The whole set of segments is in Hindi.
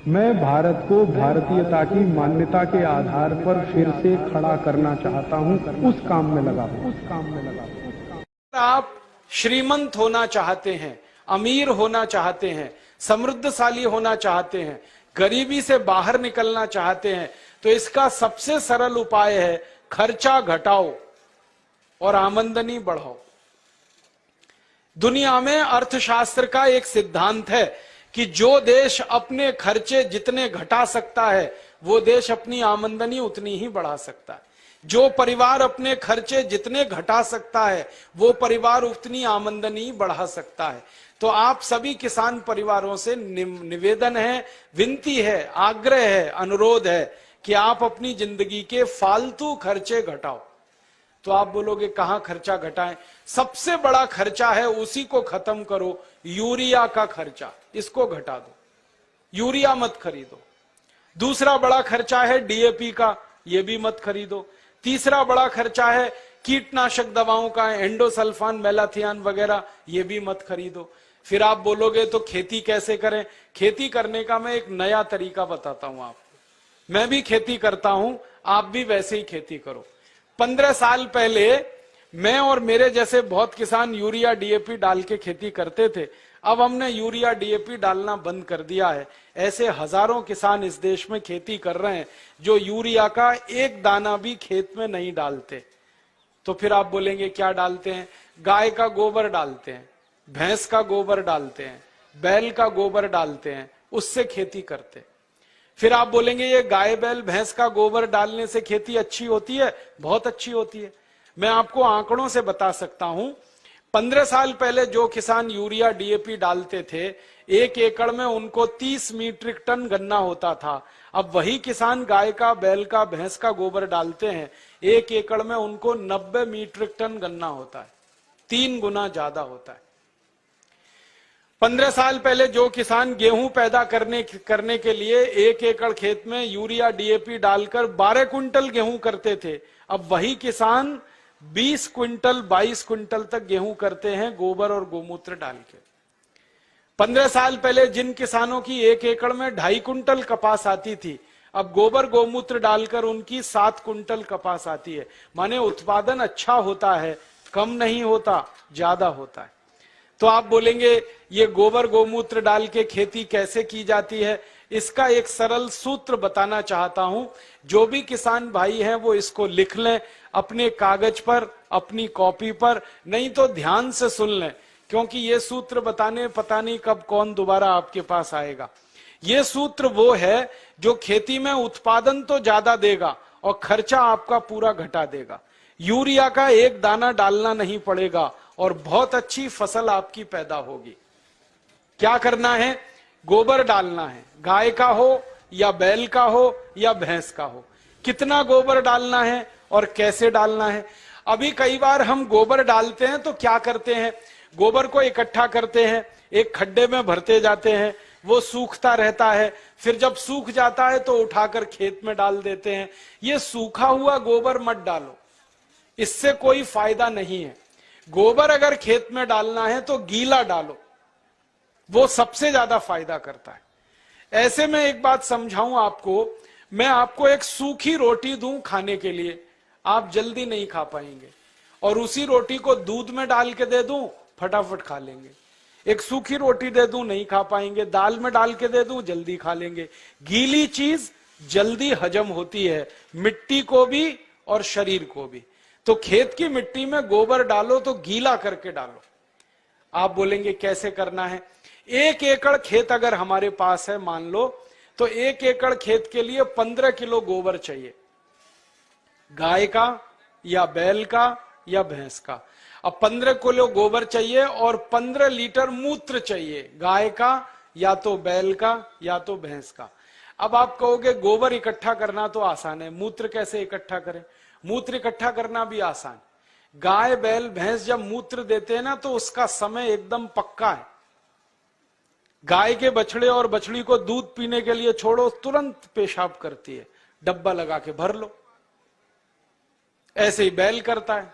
मैं भारत को भारतीयता की मान्यता के आधार पर फिर से खड़ा करना चाहता हूं, उस काम में लगा हूं। आप श्रीमंत होना चाहते हैं, अमीर होना चाहते हैं, समृद्धशाली होना चाहते हैं, गरीबी से बाहर निकलना चाहते हैं, तो इसका सबसे सरल उपाय है खर्चा घटाओ और आमदनी बढ़ाओ। दुनिया में अर्थशास्त्र का एक सिद्धांत है कि जो देश अपने खर्चे जितने घटा सकता है वो देश अपनी आमदनी उतनी ही बढ़ा सकता है। जो परिवार अपने खर्चे जितने घटा सकता है वो परिवार उतनी आमदनी बढ़ा सकता है। तो आप सभी किसान परिवारों से निवेदन है, विनती है, आग्रह है, अनुरोध है कि आप अपनी जिंदगी के फालतू खर्चे घटाओ। तो आप बोलोगे कहां खर्चा घटाएं? सबसे बड़ा खर्चा है, उसी को खत्म करो, यूरिया का खर्चा, इसको घटा दो, यूरिया मत खरीदो। दूसरा बड़ा खर्चा है डीएपी का, ये भी मत खरीदो। तीसरा बड़ा खर्चा है कीटनाशक दवाओं का, एंडोसल्फान, मेलाथियान वगैरह, ये भी मत खरीदो। फिर आप बोलोगे तो खेती कैसे करें? खेती करने का मैं एक नया तरीका बताता हूं आपको। मैं भी खेती करता हूं, आप भी वैसे ही खेती करो। 15 साल पहले मैं और मेरे जैसे बहुत किसान यूरिया डीएपी डाल के खेती करते थे। अब हमने यूरिया डीएपी डालना बंद कर दिया है। ऐसे हजारों किसान इस देश में खेती कर रहे हैं जो यूरिया का एक दाना भी खेत में नहीं डालते। तो फिर आप बोलेंगे क्या डालते हैं? गाय का गोबर डालते हैं, भैंस का गोबर डालते हैं, बैल का गोबर डालते हैं, उससे खेती करते हैं। फिर आप बोलेंगे ये गाय बैल भैंस का गोबर डालने से खेती अच्छी होती है? बहुत अच्छी होती है। मैं आपको आंकड़ों से बता सकता हूं। 15 साल पहले जो किसान यूरिया डीएपी डालते थे, 1 एकड़ में उनको 30 मीट्रिक टन गन्ना होता था। अब वही किसान गाय का, बैल का, भैंस का गोबर डालते हैं, 1 एकड़ में उनको 90 मीट्रिक टन गन्ना होता है, 3 गुना ज्यादा होता है। 15 साल पहले जो किसान गेहूं पैदा करने के लिए 1 एकड़ खेत में यूरिया डीएपी डालकर 12 क्विंटल गेहूं करते थे, अब वही किसान 20 क्विंटल 22 क्विंटल तक गेहूं करते हैं गोबर और गोमूत्र डाल के। 15 साल पहले जिन किसानों की 1 एकड़ में 2.5 क्विंटल कपास आती थी, अब गोबर गोमूत्र डालकर उनकी 7 क्विंटल कपास आती है। माने उत्पादन अच्छा होता है, कम नहीं होता, ज्यादा होता है। तो आप बोलेंगे ये गोबर गोमूत्र डाल के खेती कैसे की जाती है? इसका एक सरल सूत्र बताना चाहता हूं। जो भी किसान भाई हैं वो इसको लिख लें अपने कागज पर, अपनी कॉपी पर, नहीं तो ध्यान से सुन लें, क्योंकि ये सूत्र बताने पता नहीं कब कौन दोबारा आपके पास आएगा। ये सूत्र वो है जो खेती में उत्पादन तो ज्यादा देगा और खर्चा आपका पूरा घटा देगा। यूरिया का एक दाना डालना नहीं पड़ेगा और बहुत अच्छी फसल आपकी पैदा होगी। क्या करना है? गोबर डालना है, गाय का हो या बैल का हो या भैंस का हो। कितना गोबर डालना है और कैसे डालना है? अभी कई बार हम गोबर डालते हैं तो क्या करते हैं, गोबर को इकट्ठा करते हैं, एक खड्डे में भरते जाते हैं, वो सूखता रहता है, फिर जब सूख जाता है तो उठाकर खेत में डाल देते हैं। ये सूखा हुआ गोबर मत डालो, इससे कोई फायदा नहीं है। गोबर अगर खेत में डालना है तो गीला डालो, वो सबसे ज्यादा फायदा करता है। ऐसे में एक बात समझाऊं आपको, मैं आपको एक सूखी रोटी दूं खाने के लिए, आप जल्दी नहीं खा पाएंगे, और उसी रोटी को दूध में डाल के दे दूं, फटाफट खा लेंगे। एक सूखी रोटी दे दूं, नहीं खा पाएंगे, दाल में डाल के दे दूं, जल्दी खा लेंगे। गीली चीज जल्दी हजम होती है, मिट्टी को भी और शरीर को भी। तो खेत की मिट्टी में गोबर डालो तो गीला करके डालो। आप बोलेंगे कैसे करना है? 1 एकड़ खेत अगर हमारे पास है मान लो, तो 1 एकड़ खेत के लिए 15 किलो गोबर चाहिए, गाय का या बैल का या भैंस का। अब 15 किलो गोबर चाहिए और 15 लीटर मूत्र चाहिए, गाय का या तो बैल का या तो भैंस का। अब आप कहोगे गोबर इकट्ठा करना तो आसान है, मूत्र कैसे इकट्ठा करें? मूत्र इकट्ठा करना भी आसान। गाय बैल भैंस जब मूत्र देते हैं ना तो उसका समय एकदम पक्का है। गाय के बछड़े और बछड़ी को दूध पीने के लिए छोड़ो, तुरंत पेशाब करती है, डब्बा लगा के भर लो। ऐसे ही बैल करता है,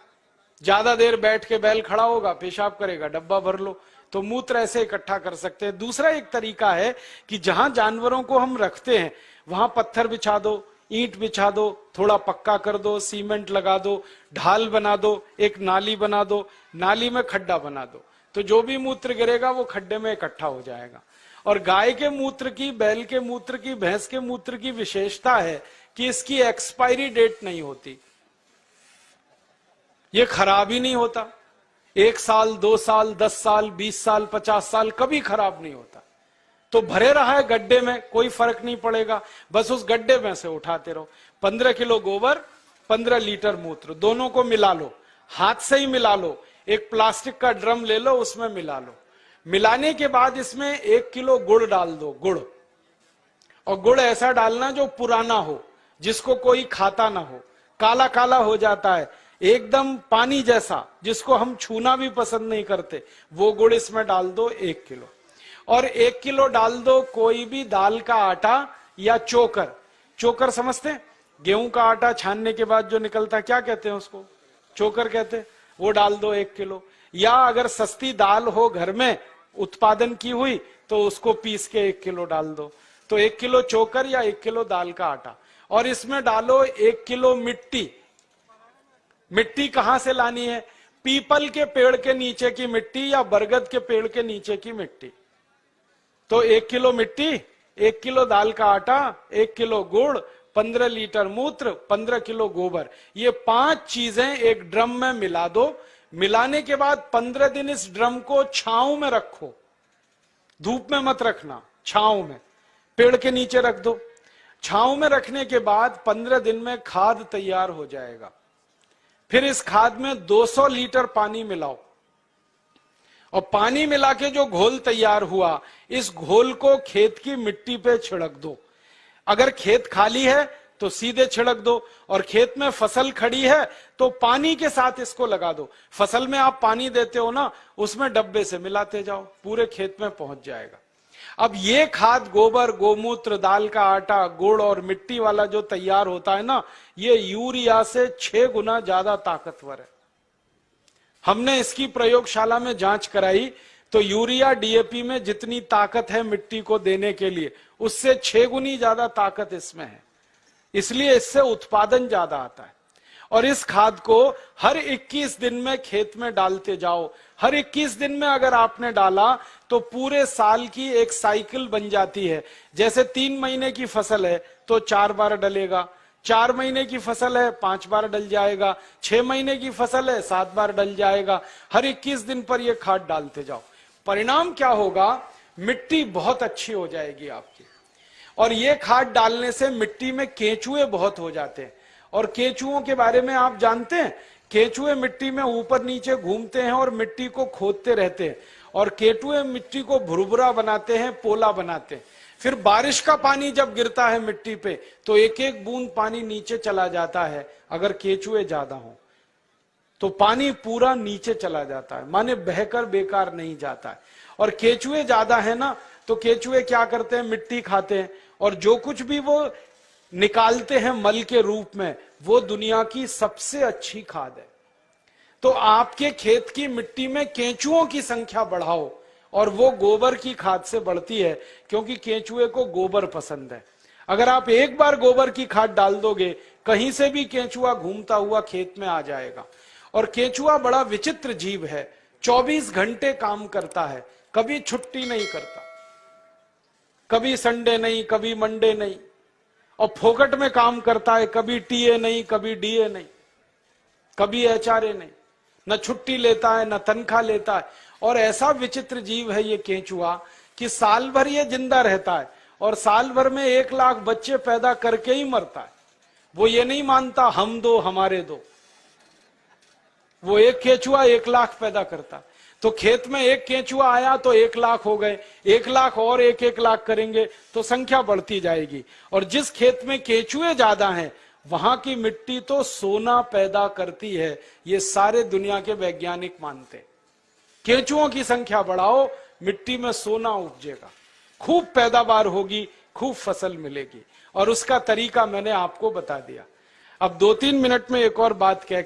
ज्यादा देर बैठ के बैल खड़ा होगा, पेशाब करेगा, डब्बा भर लो। तो मूत्र ऐसे इकट्ठा कर सकते हैं। दूसरा एक तरीका है कि जहां जानवरों को हम रखते हैं वहां पत्थर बिछा दो, ईंट बिछा दो, थोड़ा पक्का कर दो, सीमेंट लगा दो, ढाल बना दो, एक नाली बना दो, नाली में खड्डा बना दो, तो जो भी मूत्र गिरेगा वो खड्डे में इकट्ठा हो जाएगा। और गाय के मूत्र की, बैल के मूत्र की, भैंस के मूत्र की विशेषता है कि इसकी एक्सपायरी डेट नहीं होती, ये खराब ही नहीं होता। 1 साल, 2 साल, 10 साल, 20 साल, 50 साल कभी खराब नहीं होता। तो भरे रहा है गड्ढे में, कोई फर्क नहीं पड़ेगा, बस उस गड्ढे में से उठाते रहो। 15 किलो गोबर, 15 लीटर मूत्र, दोनों को मिला लो, हाथ से ही मिला लो। एक प्लास्टिक का ड्रम ले लो, उसमें मिला लो। मिलाने के बाद इसमें 1 किलो गुड़ डाल दो, गुड़। और गुड़ ऐसा डालना जो पुराना हो, जिसको कोई खाता ना हो, काला काला हो जाता है, एकदम पानी जैसा, जिसको हम छूना भी पसंद नहीं करते, वो गुड़ इसमें डाल दो 1 किलो। और 1 किलो डाल दो कोई भी दाल का आटा या चोकर। चोकर समझते हैं? गेहूं का आटा छानने के बाद जो निकलता है, क्या कहते हैं उसको? चोकर कहते हैं। वो डाल दो 1 किलो। या अगर सस्ती दाल हो घर में उत्पादन की हुई तो उसको पीस के 1 किलो डाल दो। तो 1 किलो चोकर या 1 किलो दाल का आटा। और इसमें डालो 1 किलो मिट्टी। मिट्टी कहां से लानी है? पीपल के पेड़ के नीचे की मिट्टी या बरगद के पेड़ के नीचे की मिट्टी। तो 1 किलो मिट्टी, 1 किलो दाल का आटा, 1 किलो गुड़, 15 लीटर मूत्र, 15 किलो गोबर, ये 5 चीजें एक ड्रम में मिला दो। मिलाने के बाद 15 दिन इस ड्रम को छांव में रखो, धूप में मत रखना, छांव में, पेड़ के नीचे रख दो। छांव में रखने के बाद 15 दिन में खाद तैयार हो जाएगा। फिर इस खाद में 200 लीटर पानी मिलाओ और पानी मिला के जो घोल तैयार हुआ, इस घोल को खेत की मिट्टी पे छिड़क दो। अगर खेत खाली है तो सीधे छिड़क दो, और खेत में फसल खड़ी है तो पानी के साथ इसको लगा दो। फसल में आप पानी देते हो ना, उसमें डब्बे से मिलाते जाओ, पूरे खेत में पहुंच जाएगा। अब ये खाद गोबर, गोमूत्र, दाल का आटा, गुड़ और मिट्टी वाला जो तैयार होता है ना, ये यूरिया से 6 गुना ज्यादा ताकतवर है। हमने इसकी प्रयोगशाला में जांच कराई तो यूरिया, डीएपी में जितनी ताकत है मिट्टी को देने के लिए, उससे 6 गुनी ज्यादा ताकत इसमें है। इसलिए इससे उत्पादन ज्यादा आता है। और इस खाद को हर 21 दिन में खेत में डालते जाओ। हर 21 दिन में अगर आपने डाला तो पूरे साल की एक साइकिल बन जाती है। जैसे 3 महीने की फसल है तो 4 बार डलेगा, 4 महीने की फसल है 5 बार डल जाएगा, 6 महीने की फसल है 7 बार डल जाएगा। हर 21 दिन पर यह खाद डालते जाओ। परिणाम क्या होगा? मिट्टी बहुत अच्छी हो जाएगी आपकी। और ये खाद डालने से मिट्टी में केंचुए बहुत हो जाते हैं। और केंचुओं के बारे में आप जानते हैं? केंचुए मिट्टी में ऊपर नीचे घूमते हैं और मिट्टी को खोदते रहते हैं, और केंचुए मिट्टी को भुरभुरा बनाते हैं, पोला बनाते हैं। फिर बारिश का पानी जब गिरता है मिट्टी पे तो एक एक बूंद पानी नीचे चला जाता है। अगर केंचुए ज्यादा हो तो पानी पूरा नीचे चला जाता है, माने बहकर बेकार नहीं जाता है। और केंचुए ज्यादा है ना, तो केंचुए क्या करते हैं? मिट्टी खाते हैं, और जो कुछ भी वो निकालते हैं मल के रूप में, वो दुनिया की सबसे अच्छी खाद है। तो आपके खेत की मिट्टी में केंचुओं की संख्या बढ़ाओ, और वो गोबर की खाद से बढ़ती है, क्योंकि केंचुए को गोबर पसंद है। अगर आप एक बार गोबर की खाद डाल दोगे, कहीं से भी केंचुआ घूमता हुआ खेत में आ जाएगा। और केंचुआ बड़ा विचित्र जीव है, 24 घंटे काम करता है, कभी छुट्टी नहीं करता, कभी संडे नहीं, कभी मंडे नहीं, और फोकट में काम करता है, कभी टीए नहीं, कभी डीए नहीं, कभी एचआरए नहीं, न छुट्टी लेता है न तनख्वाह लेता है। और ऐसा विचित्र जीव है ये केंचुआ कि साल भर ये जिंदा रहता है और साल भर में 1 लाख बच्चे पैदा करके ही मरता है। वो ये नहीं मानता हम दो हमारे दो, वो एक केंचुआ 1 लाख पैदा करता। तो खेत में एक केंचुआ आया तो 1 लाख हो गए, 1 लाख और 1-1 लाख करेंगे तो संख्या बढ़ती जाएगी। और जिस खेत में केंचुए ज्यादा हैं वहां की मिट्टी तो सोना पैदा करती है, ये सारे दुनिया के वैज्ञानिक मानते हैं। केंचुओं की संख्या बढ़ाओ, मिट्टी में सोना उपजेगा, खूब पैदावार होगी, खूब फसल मिलेगी। और उसका तरीका मैंने आपको बता दिया। अब 2-3 मिनट में एक और बात कह